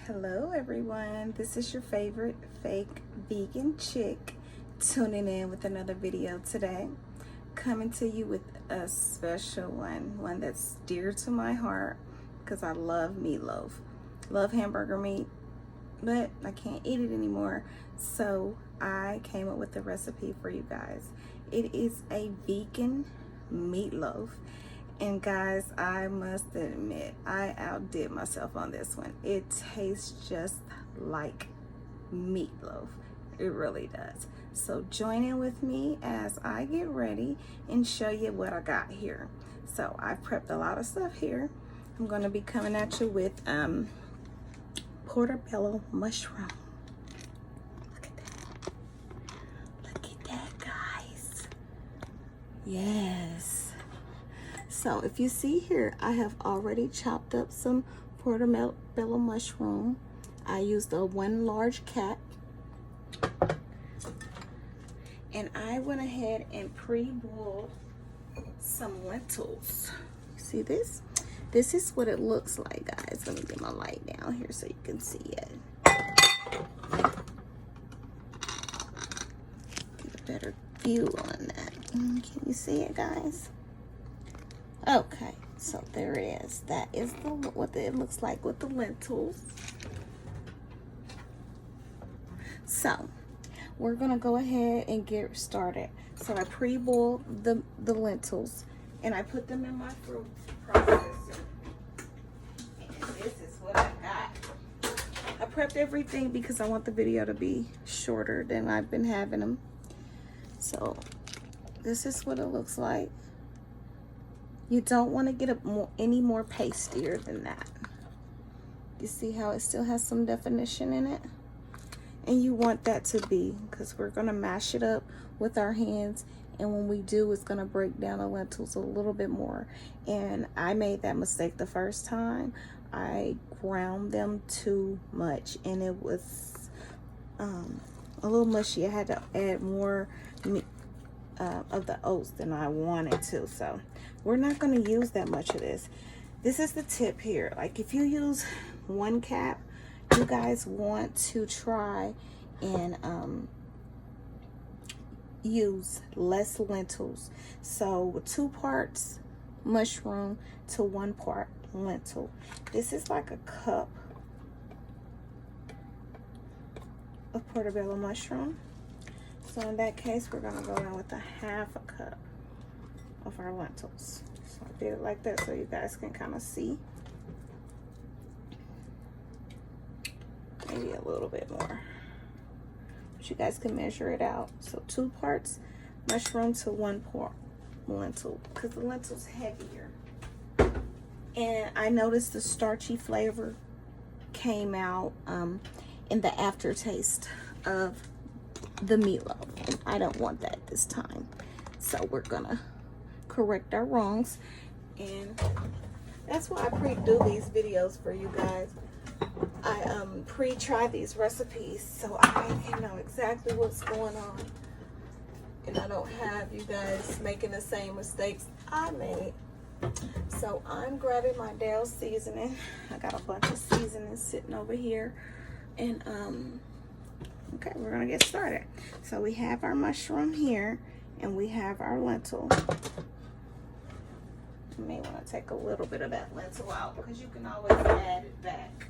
Hello everyone, this is your favorite fake vegan chick tuning in with another video today. Coming to you with a special one that's dear to my heart because I love meatloaf. Love hamburger meat, but I can't eat it anymore. So I came up with a recipe for you guys. It is a vegan meatloaf. And guys, I must admit, I outdid myself on this one. It tastes just like meatloaf. It really does. So join in with me as I get ready and show you what I got here. So I've prepped a lot of stuff here. I'm going to be coming at you with portobello mushroom. Look at that. Look at that, guys. Yes. So if you see here, I have already chopped up some portobello mushroom. I used a 1 large cap. And I went ahead and pre-boiled some lentils. See this? This is what it looks like, guys. Let me get my light down here so you can see it. Get a better view on that. Can you see it, guys? Okay, so there it is. That is what it looks like with the lentils. So we're gonna go ahead and get started. So I pre-boiled the lentils and I put them in my food processor. And this is what I got. I prepped everything because I want the video to be shorter than I've been having them. So this is what it looks like. You don't want to get any more pastier than that. You see how it still has some definition in it? And you want that to be, because we're going to mash it up with our hands. And when we do, it's going to break down the lentils a little bit more. And I made that mistake the first time. I ground them too much. And it was a little mushy. I had to add more of the oats than I wanted to. So we're not going to use that much of this. This is the tip here. Like if you use 1 cap, you guys want to try and use less lentils. So 2 parts mushroom to 1 part lentil. This is like a cup of portobello mushroom. So in that case, we're gonna go in with a 1/2 cup of our lentils. So I did it like that so you guys can kind of see. Maybe a little bit more. But you guys can measure it out. So 2 parts mushroom to 1 part lentil, because the lentil's heavier. And I noticed the starchy flavor came out in the aftertaste of the meatloaf, and I don't want that this time. So we're gonna correct our wrongs, and that's why I pre-do these videos for you guys. I pre-try these recipes so I can know exactly what's going on, and I don't have you guys making the same mistakes I made. So I'm grabbing my Dale seasoning. I got a bunch of seasoning sitting over here, and okay, we're gonna get started. So we have our mushroom here, and we have our lentil. You may want to take a little bit of that lentil out because you can always add it back.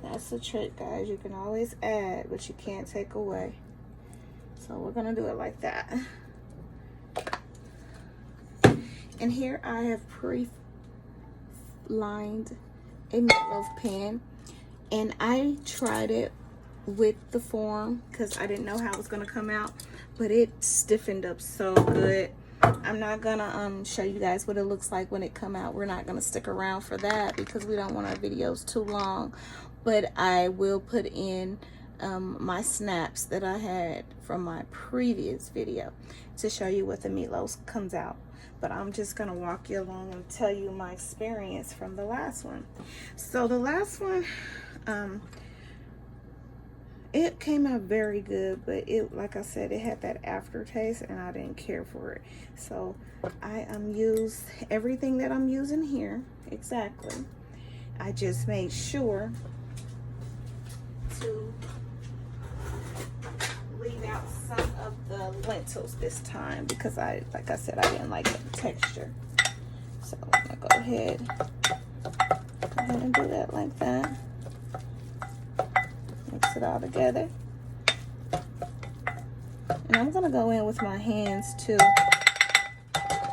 That's the trick, guys. You can always add, but you can't take away. So we're gonna do it like that. And here I have pre-lined a meatloaf pan. And I tried it with the form because I didn't know how it was going to come out, but it stiffened up so good. I'm not going to show you guys what it looks like when it come out. We're not going to stick around for that because we don't want our videos too long. But I will put in my snaps that I had from my previous video to show you what the meatloaf comes out. But I'm just going to walk you along and tell you my experience from the last one. So the last one, it came out very good, but it, like I said, it had that aftertaste and I didn't care for it. So I used everything that I'm using here exactly. I just made sure to leave out some of the lentils this time because like I said, I didn't like the texture. So I'm gonna go ahead and do that like that. Mix it all together. And I'm gonna go in with my hands too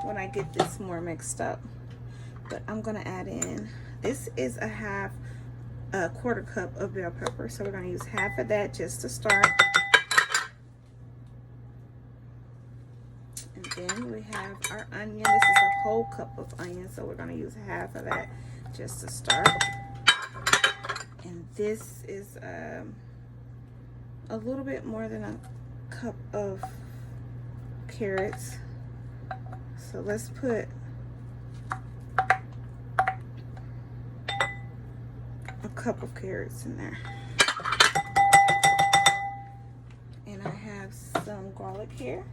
when I get this more mixed up. But I'm gonna add in, this is a quarter cup of bell pepper. So we're gonna use half of that just to start. And then we have our onion. This is a whole cup of onion, so we're gonna use half of that just to start. And this is a little bit more than a cup of carrots. So let's put a cup of carrots in there. And I have some garlic here.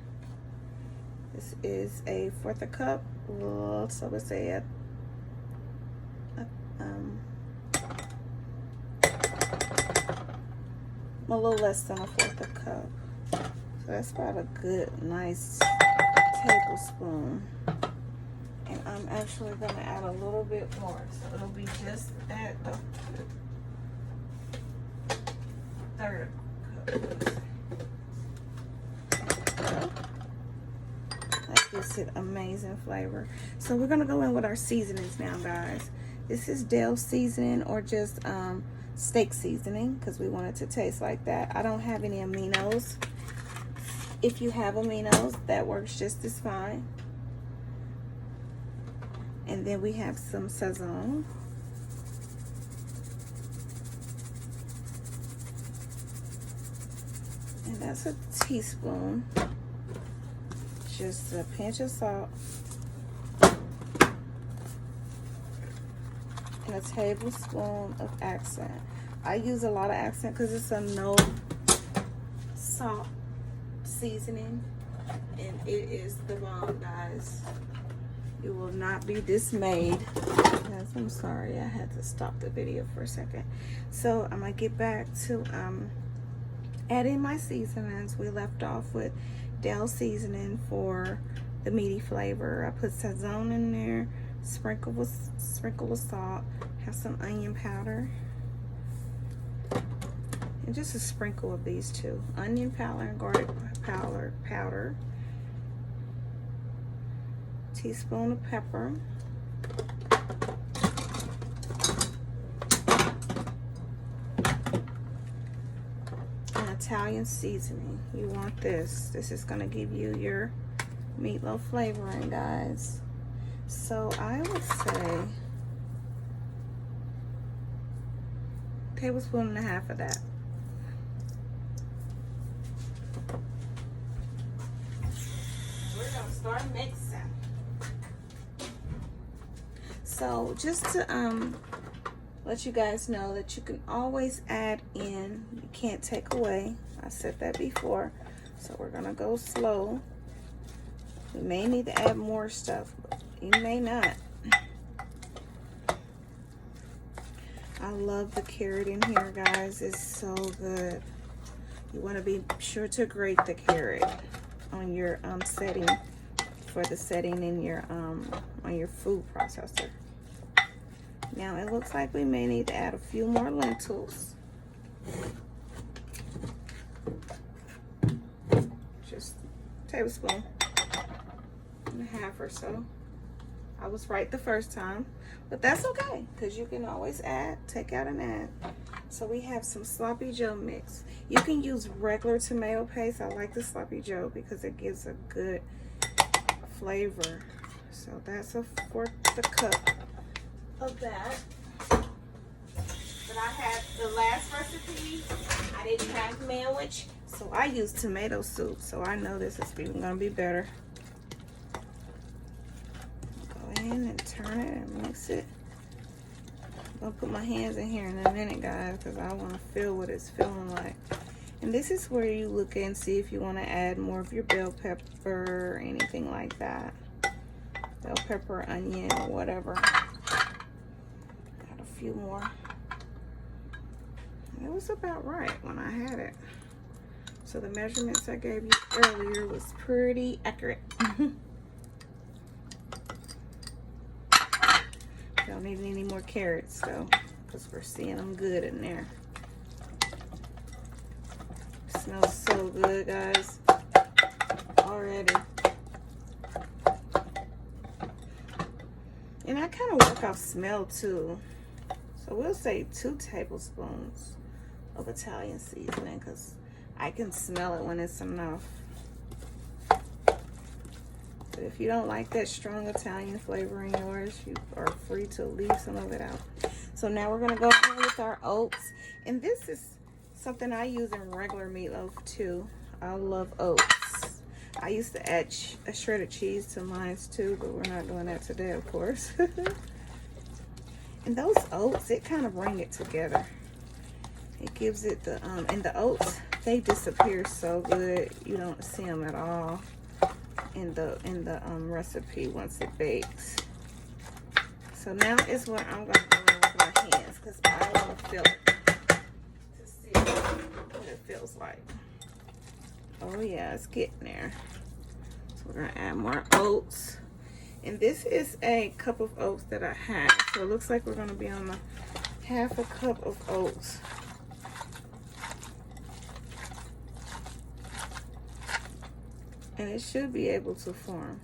This is a fourth a cup, so let's say a little less than a fourth a cup. So that's about a good, nice tablespoon. And I'm actually going to add a little bit more, so it'll be just at the third cup. That gives it amazing flavor. So we're gonna go in with our seasonings now, guys. This is Dell seasoning or just steak seasoning because we want it to taste like that. I don't have any aminos. If you have aminos, that works just as fine. And then we have some sazon. And that's a teaspoon. Just a pinch of salt. And a tablespoon of accent. I use a lot of accent because it's a no salt seasoning. And it is the bomb, guys. You will not be dismayed. Guys, I'm sorry, I had to stop the video for a second. So I'm gonna get back to adding my seasonings. We left off with Dell seasoning for the meaty flavor. I put sazon in there, sprinkle with salt, have some onion powder, and just a sprinkle of these two, onion powder and garlic powder, teaspoon of pepper, and Italian seasoning. You want this. This is gonna give you your meatloaf flavoring, guys. So I would say a tablespoon and a half of that. We're gonna start mixing. So just to let you guys know that you can always add in, you can't take away. I said that before. So we're gonna go slow. We may need to add more stuff, but you may not. I love the carrot in here, guys. It's so good. You want to be sure to grate the carrot on your setting for the setting in your on your food processor. Now it looks like we may need to add a few more lentils. Just a tablespoon and a half or so. I was right the first time, but that's okay because you can always add, take out and add. So we have some sloppy joe mix. You can use regular tomato paste. I like the sloppy joe because it gives a good flavor. So that's a fourth a cup of that. But I had the last recipe, I didn't have manwich, so I used tomato soup. So I know this is even gonna be better. Go in and turn it and mix it. I'm gonna put my hands in here in a minute, guys, because I want to feel what it's feeling like. And this is where you look and see if you want to add more of your bell pepper or anything like that. Bell pepper, onion, or whatever. Got a few more. It was about right when I had it. So the measurements I gave you earlier was pretty accurate. Don't need any more carrots though, because we're seeing them good in there. Smells so good, guys, already. And I kind of work off smell too. So we'll say 2 tablespoons of Italian seasoning, because I can smell it when it's enough. But if you don't like that strong Italian flavor in yours, you are free to leave some of it out. So now we're gonna go in with our oats. And this is something I use in regular meatloaf too. I love oats. I used to add a shredded cheese to mine too, but we're not doing that today, of course. And those oats, it kind of bring it together. It gives it the, and the oats, they disappear so good. You don't see them at all in the recipe once it bakes. So now is what I'm gonna do with my hands, because I want to feel it to see what it feels like. Oh yeah, it's getting there. So we're gonna add more oats. And this is a cup of oats that I have. So it looks like we're gonna be on a half a cup of oats. And it should be able to form.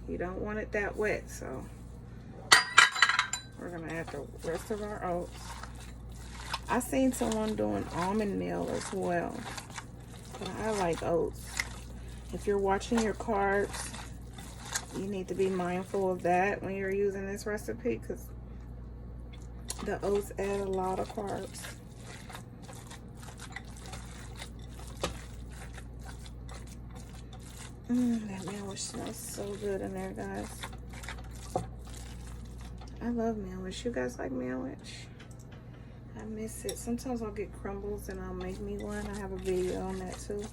You don't want it that wet, so we're gonna add the rest of our oats. I seen someone doing almond meal as well, but I like oats. If you're watching your carbs, you need to be mindful of that when you're using this recipe, because the oats add a lot of carbs. That mealworm smells so good in there, guys. I love mealworm. You guys like mealworm? I miss it. Sometimes I'll get crumbles and I'll make me one. I have a video on that too.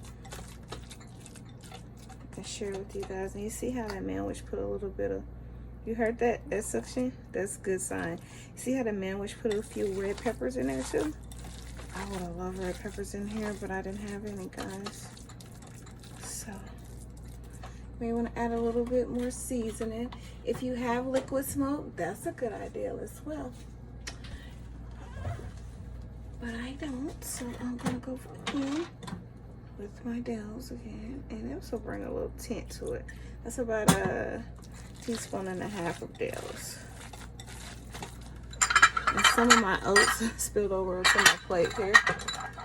I can share with you guys. And you see how that mealworm put a little bit of, you heard that? That suction? That's a good sign. See how the mealworm put a few red peppers in there too? I would have loved red peppers in here, but I didn't have any, guys. So may want to add a little bit more seasoning. If you have liquid smoke, that's a good idea as well. But I don't, so I'm gonna go in with my Dells again, and this will bring a little tint to it. That's about a teaspoon and a half of Dells. And some of my oats spilled over onto my plate here,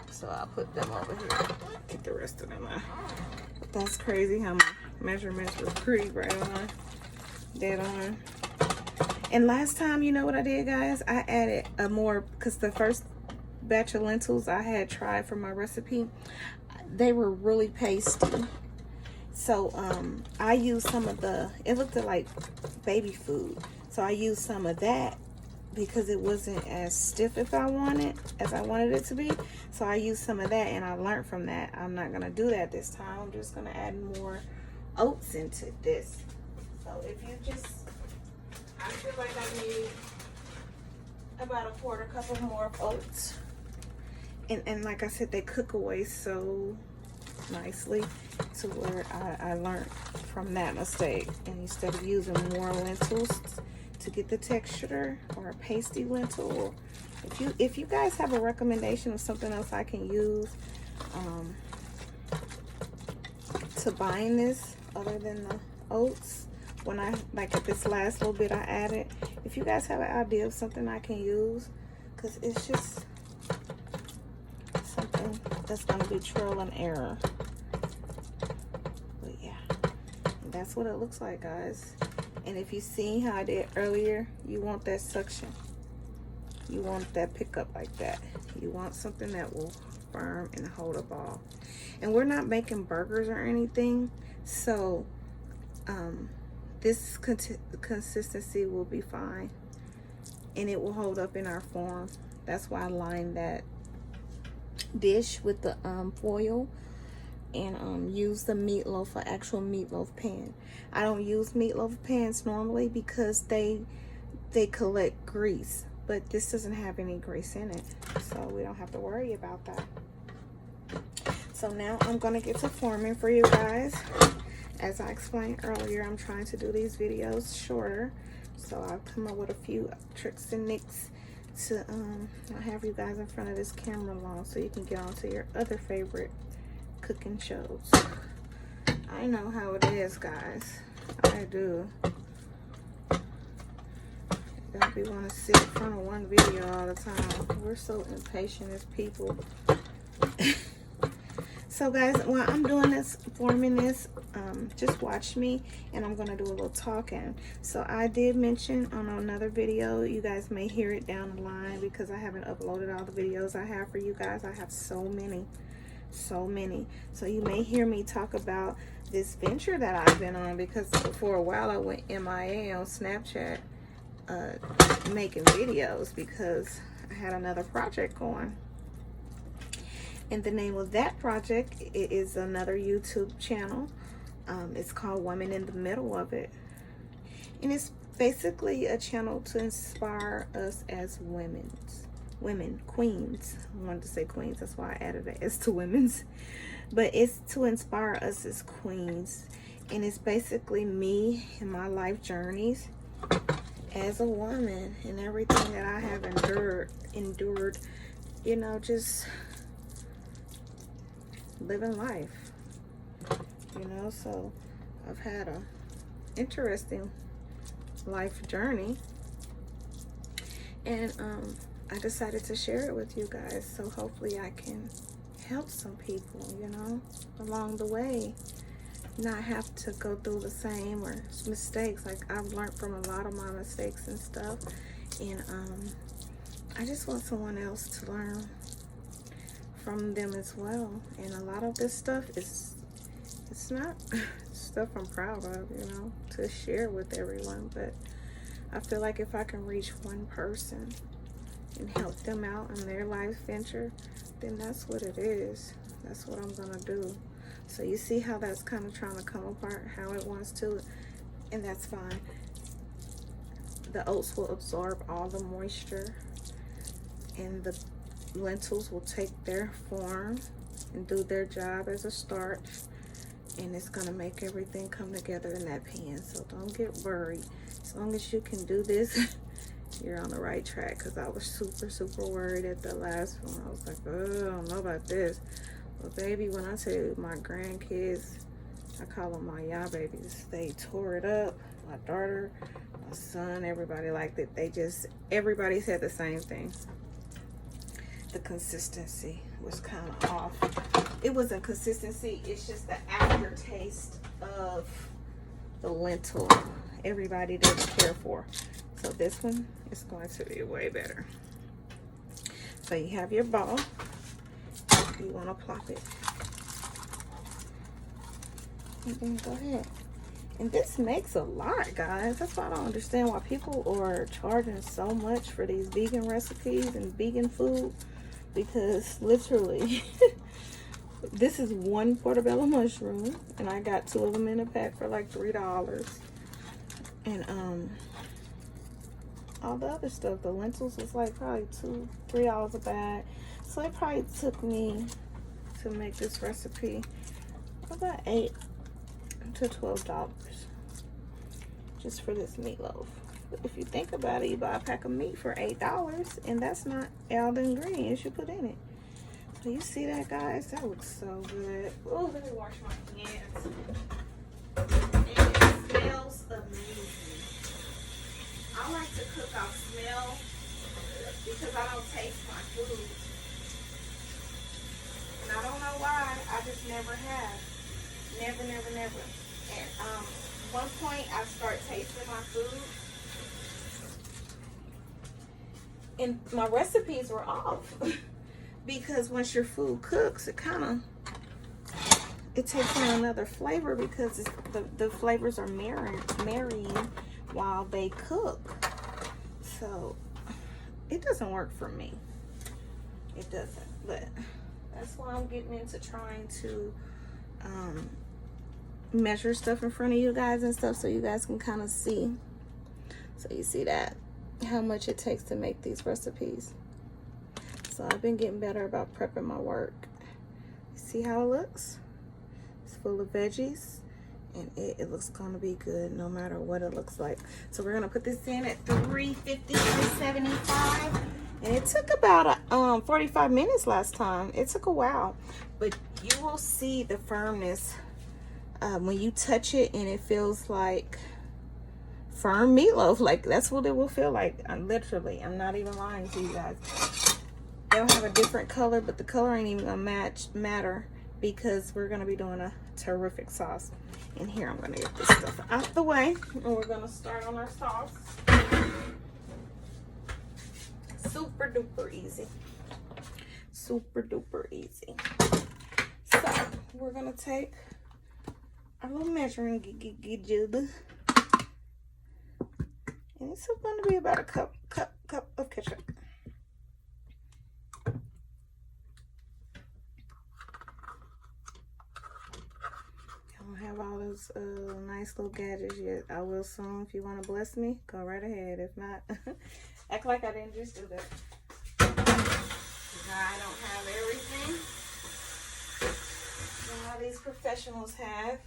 so I'll put them over here. Get the rest of them out. But that's crazy how my measurements were pretty right on, dead on. And last time, you know what I did, guys? I added a more, because the first batch of lentils I had tried for my recipe, they were really pasty. So I used some of the, it looked like baby food. So I used some of that because it wasn't as stiff as I wanted it to be. So I used some of that, and I learned from that. I'm not gonna do that this time. I'm just gonna add more oats into this. So if you just, I feel like I need about a 1/4 cup of more oats. And like I said, they cook away so nicely to where I learned from that mistake. And instead of using more lentils to get the texture, or a pasty lentil, or if you guys have a recommendation of something else I can use to bind this other than the oats, when I, like at this last little bit I added, if you guys have an idea of something I can use, because it's just something that's going to be trial and error. But yeah, that's what it looks like, guys. And if you see how I did earlier, you want that suction. You want that pickup like that. You want something that will firm and hold a ball. And we're not making burgers or anything, so this consistency will be fine, and it will hold up in our form. That's why I lined that dish with the foil, and use the meatloaf, actual meatloaf pan. I don't use meatloaf pans normally because they they collect grease, but this doesn't have any grease in it, so we don't have to worry about that. So now I'm gonna get to forming for you guys. As I explained earlier, I'm trying to do these videos shorter, so I'll come up with a few tricks and nicks to not have you guys in front of this camera long, so you can get on to your other favorite cooking shows. I know how it is, guys. I do. Don't be want to sit in front of one video all the time. We're so impatient as people. So guys, while I'm doing this, forming this, just watch me, and I'm going to do a little talking. So I did mention on another video, you guys may hear it down the line because I haven't uploaded all the videos I have for you guys. I have so many. So you may hear me talk about this venture that I've been on, because for a while I went MIA on Snapchat making videos because I had another project going. And the name of that project is another YouTube channel. It's called Women in the Middle of It. And it's basically a channel to inspire us as women, queens. I wanted to say queens, that's why I added an S to women's. But it's to inspire us as queens. And it's basically me and my life journeys as a woman and everything that I have endured, you know, just living life, you know. So I've had a interesting life journey, and I decided to share it with you guys, so hopefully I can help some people, you know, along the way, not have to go through the same or mistakes. Like, I've learned from a lot of my mistakes and stuff, and I just want someone else to learn from them as well. And a lot of this stuff it's not stuff I'm proud of, you know, to share with everyone, but I feel like if I can reach one person and help them out in their life venture, then that's what it is. That's what I'm gonna do. So you see how that's kind of trying to come apart how it wants to, and that's fine. The oats will absorb all the moisture, and the lentils will take their form and do their job as a starch, and it's gonna make everything come together in that pan. So don't get worried. As long as you can do this, you're on the right track, because I was super worried at the last one. I was like, oh, I don't know about this. But baby, when I tell you, my grandkids, I call them my y'all babies, they tore it up. My daughter, my son, everybody liked it. Everybody said the same thing. The consistency was kind of off. It wasn't consistency, it's just the aftertaste of the lentil everybody doesn't care for. So this one is going to be way better. So you have your ball. You want to plop it. And then go ahead. And this makes a lot, guys. That's why I don't understand why people are charging so much for these vegan recipes and vegan food. Because literally, this is one portobello mushroom, and I got 2 of them in a pack for like $3. And all the other stuff, the lentils was like probably $2-3 a bag. So it probably took me to make this recipe about $8 to $12 just for this meatloaf. But if you think about it, you buy a pack of meat for $8, and that's not all the ingredients you put in it. So you see that, guys? That looks so good. Oh, let me wash my hands. And it smells amazing. I like to cook off smell because I don't taste my food. And I don't know why. I just never have. Never. And one point I start tasting my food, and my recipes were off. Because once your food cooks, it takes on another flavor, because the flavors are marrying while they cook. So it doesn't work for me. It doesn't. But that's why I'm getting into trying to measure stuff in front of you guys and stuff, so you guys can kind of see. So you see that how much it takes to make these recipes. So I've been getting better about prepping my work. See how it looks? It's full of veggies, and it looks gonna be good no matter what it looks like. So we're gonna put this in at 350, 375. And it took about 45 minutes last time. It took a while, but you will see the firmness when you touch it, and it feels like firm meatloaf. Like, that's what it will feel like. Literally, I'm not even lying to you guys. They'll have a different color, but the color ain't even gonna matter because we're gonna be doing a terrific sauce. And here, I'm gonna get this stuff out the way, and we're gonna start on our sauce. Super duper easy. Super duper easy. So we're gonna take our little measuring jug, and it's going to be about a cup of ketchup. I don't have all those nice little gadgets yet. I will soon. If you want to bless me, go right ahead. If not, act like I didn't just do that. I don't have everything that all these professionals have.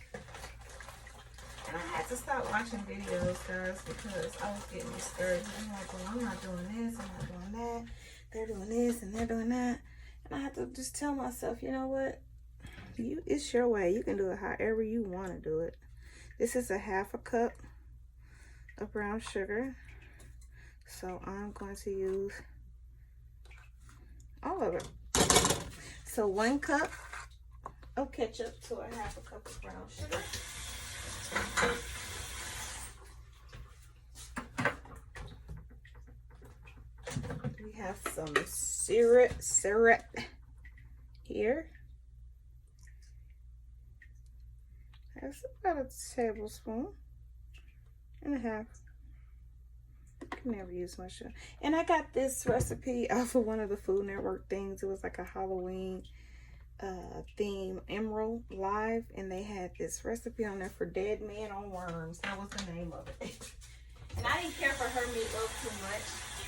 And I had to stop watching videos, guys, because I was getting discouraged. I'm like, well, I'm not doing this, I'm not doing that. They're doing this and they're doing that. And I had to just tell myself, you know what? It's your way. You can do it however you want to do it. This is a half a cup of brown sugar. So I'm going to use all of it. So 1 cup of ketchup to a half a cup of brown sugar. We have some syrup here. That's about a tablespoon and a half. Can never use much sugar. And I got this recipe off of one of the Food Network things. It was like a Halloween theme, Emerald Live, and they had this recipe on there for dead men on worms. That was the name of it. And I didn't care for her meatloaf too much,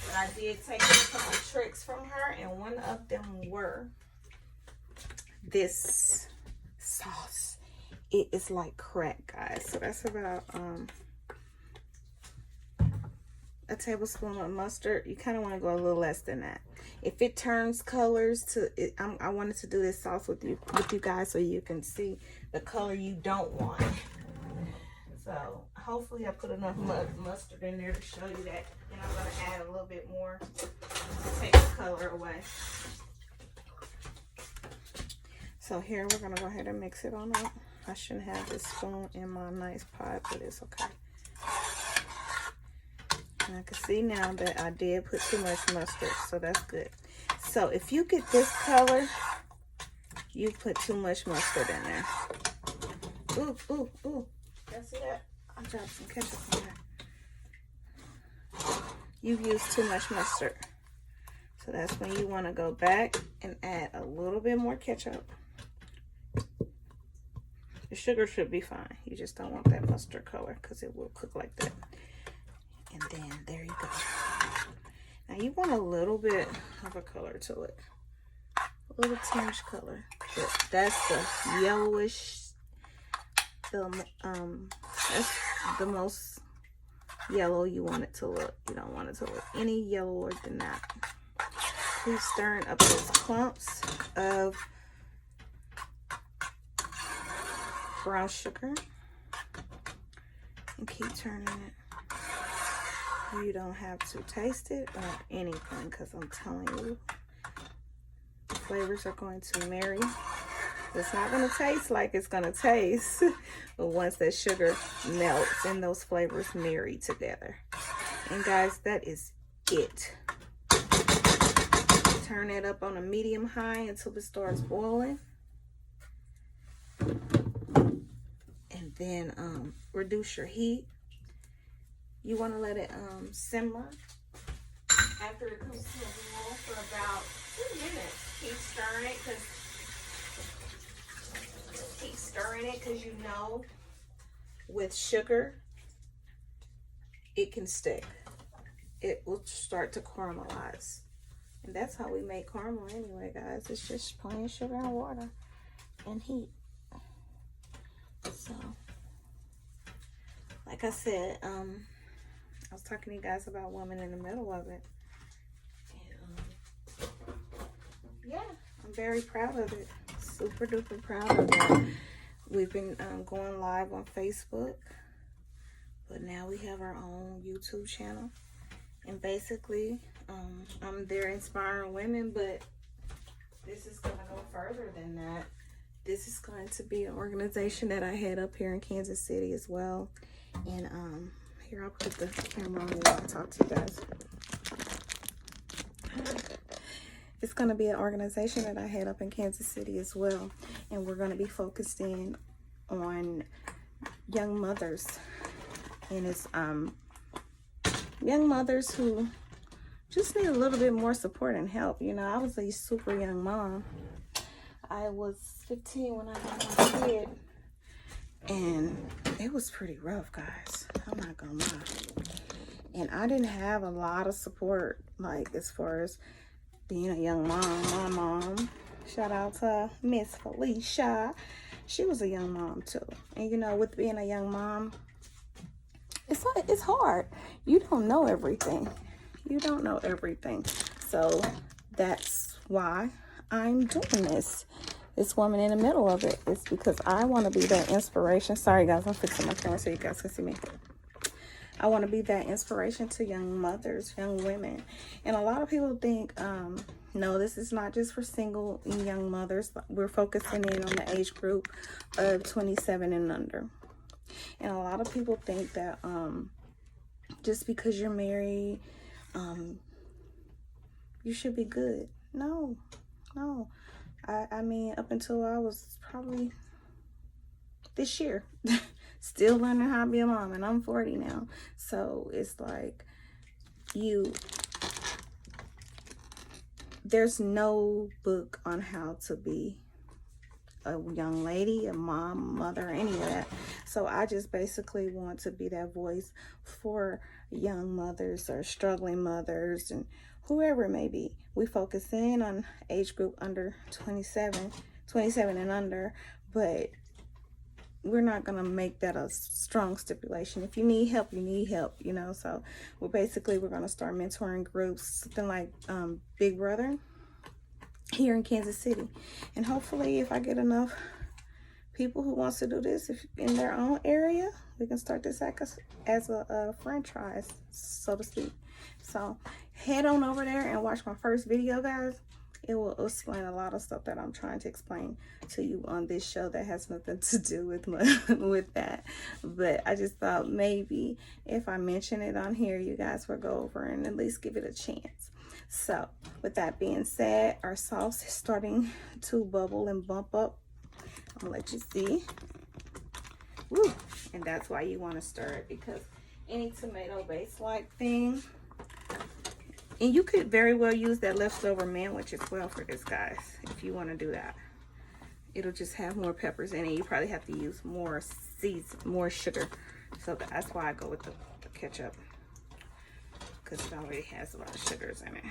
but I did take a couple tricks from her, and one of them were this sauce. It is like crack, guys. So that's about a tablespoon of mustard. You kind of want to go a little less than that. If it turns colors to it, I wanted to do this sauce with you guys so you can see the color you don't want. So hopefully I put enough mustard in there to show you that. And I'm going to add a little bit more to take the color away. So here we're going to go ahead and mix it on up. I shouldn't have this spoon in my nice pot, but it's okay. And I can see now that I did put too much mustard, so that's good. So if you get this color, you put too much mustard in there. Ooh, ooh, ooh. Y'all see that? I dropped some ketchup on there. You've used too much mustard. So that's when you want to go back and add a little bit more ketchup. The sugar should be fine. You just don't want that mustard color because it will cook like that. And then there you go. Now you want a little bit of a color to it. A little tinge color. But that's the yellowish. That's the most yellow you want it to look. You don't want it to look any yellower than that. Keep stirring up those clumps of brown sugar. And keep turning it. You don't have to taste it or anything because I'm telling you, the flavors are going to marry. It's not going to taste like it's going to taste, but once that sugar melts and those flavors marry together. And guys, that is it. Turn it up on a medium high until it starts boiling. And then reduce your heat. You want to let it simmer after it comes to a boil for about 2 minutes. Keep stirring it because you know with sugar it can stick. it will start to caramelize. And that's how we make caramel anyway, guys. It's just plain sugar and water and heat. So, like I said, I was talking to you guys about women in the middle of it. And, yeah, I'm very proud of it. Super duper proud of it. We've been going live on Facebook, but now we have our own YouTube channel. And basically, I'm there inspiring women, but this is going to go further than that. This is going to be an organization that I head up here in Kansas City as well. And here, I'll put the camera on me while I talk to you guys. It's going to be an organization that I head up in Kansas City as well. And we're going to be focused in on young mothers. And it's young mothers who just need a little bit more support and help. You know, I was a super young mom. I was 15 when I had my kid. And it was pretty rough, guys. I'm not gonna lie. And I didn't have a lot of support, like as far as being a young mom. My mom, shout out to Miss Felicia. She was a young mom too. And you know, with being a young mom, it's hard. You don't know everything. You don't know everything. So that's why I'm doing this. This woman in the middle of it is because I want to be that inspiration. Sorry guys, I'm fixing my camera so you guys can see me. I want to be that inspiration to young mothers, young women. And a lot of people think, no, this is not just for single young mothers. We're focusing in on the age group of 27 and under. And a lot of people think that just because you're married, you should be good. No. I mean, up until I was probably this year, still learning how to be a mom, and I'm 40 now. So it's like there's no book on how to be a young lady, a mom, a mother, any of that. So I just basically want to be that voice for young mothers or struggling mothers and whoever it may be. We focus in on age group under 27 and under, but we're not going to make that a strong stipulation. If you need help, you need help, you know. So we're going to start mentoring groups, something like Big Brother here in Kansas City. And hopefully if I get enough people who wants to do this in their own area, we can start this as a franchise, so to speak. So head on over there and watch my first video, guys. It will explain a lot of stuff that I'm trying to explain to you on this show that has nothing to do with that. But I just thought maybe if I mention it on here, you guys will go over and at least give it a chance. So with that being said, our sauce is starting to bubble and bump up. I'll let you see. Woo. And that's why you want to stir it, because any tomato based like thing, and you could very well use that leftover manwich as well for this, guys, if you want to do that. It'll just have more peppers in it. You probably have to use more more sugar. So that's why I go with the ketchup, because it already has a lot of sugars in it.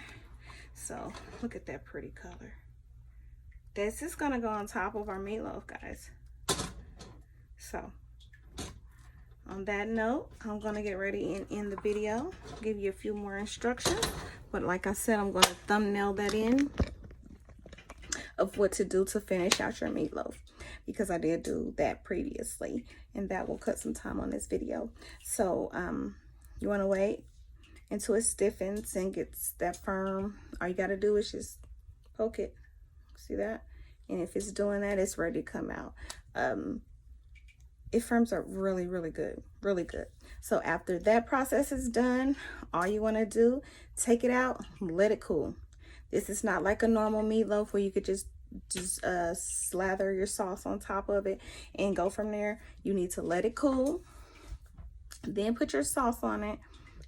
So look at that pretty color. This is gonna go on top of our meatloaf, guys. So on that note, I'm gonna get ready and end the video, give you a few more instructions. But like I said, I'm gonna thumbnail that in of what to do to finish out your meatloaf, because I did do that previously, and that will cut some time on this video. So you want to wait until it stiffens and gets that firm. All you got to do is just poke it, see that? And if it's doing that, it's ready to come out. It firms up really good. So after that process is done, all you want to do, take it out, let it cool. This is not like a normal meatloaf where you could just slather your sauce on top of it and go from there. You need to let it cool, then put your sauce on it,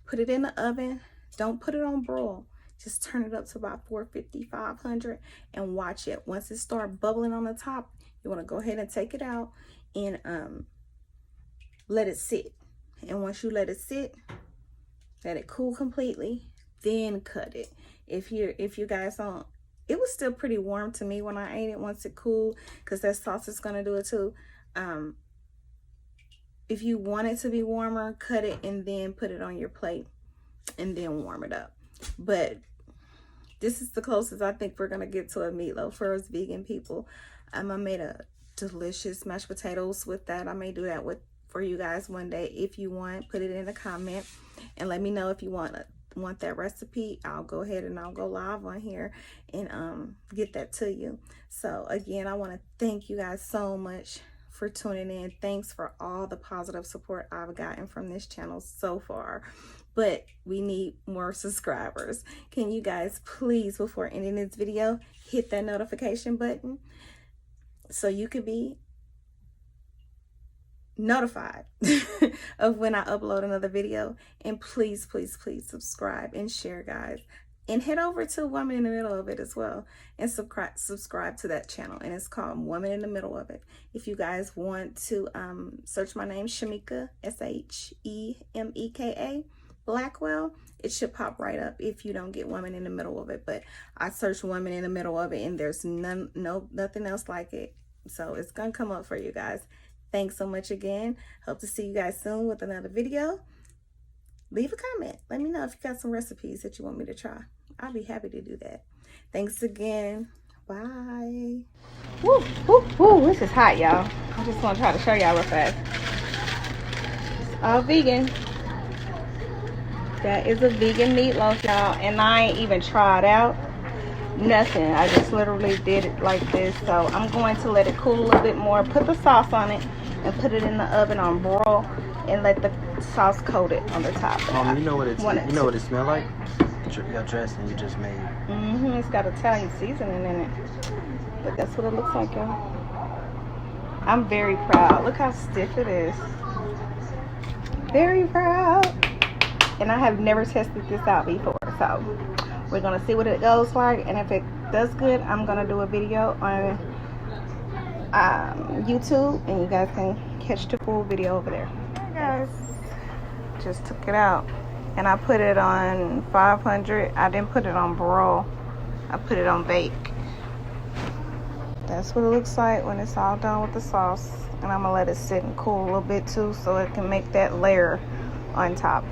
put it in the oven. Don't put it on broil. Just turn it up to about 450, 500 and watch it. Once it starts bubbling on the top, you want to go ahead and take it out and let it sit. And once you let it sit, let it cool completely, then cut it. If you guys don't, it was still pretty warm to me when I ate it once it cooled, because that sauce is gonna do it too. If you want it to be warmer, cut it and then put it on your plate and then warm it up. But this is the closest I think we're gonna get to a meatloaf for us vegan people. I made a delicious mashed potatoes with that. I may do that for you guys one day. If you want, put it in a comment and let me know if you want that recipe. I'll go ahead and I'll go live on here and get that to you. So again, I want to thank you guys so much for tuning in. Thanks for all the positive support I've gotten from this channel so far, but we need more subscribers. Can you guys please, before ending this video, hit that notification button so you could be notified of when I upload another video? And please, please, please subscribe and share, guys. And head over to Woman in the Middle of It as well and subscribe to that channel. And it's called Woman in the Middle of It. If you guys want to search my name, Shemeka, Shemeka Blackwell, it should pop right up if you don't get Woman in the Middle of It. But I searched Woman in the Middle of It and there's nothing else like it. So it's gonna come up for you guys. Thanks so much again. Hope to see you guys soon with another video. Leave a comment. Let me know if you got some recipes that you want me to try. I'll be happy to do that. Thanks again. Bye. Woo, woo, woo. This is hot, y'all. I just want to try to show y'all real fast. It's all vegan. That is a vegan meatloaf, y'all. And I ain't even tried out nothing. I just literally did it like this. So I'm going to let it cool a little bit more. Put the sauce on it and put it in the oven on broil and let the sauce coat it on the top. You know what it smells like? Your dressing you just made. It's got Italian seasoning in it. But that's what it looks like, y'all. I'm very proud. Look how stiff it is. Very proud. And I have never tested this out before. So we're going to see what it goes like. And if it does good, I'm going to do a video on YouTube. And you guys can catch the full video over there. Guys, just took it out and I put it on 500. I didn't put it on broil, I put it on bake. That's what it looks like when it's all done with the sauce. And I'm gonna let it sit and cool a little bit too so it can make that layer on top.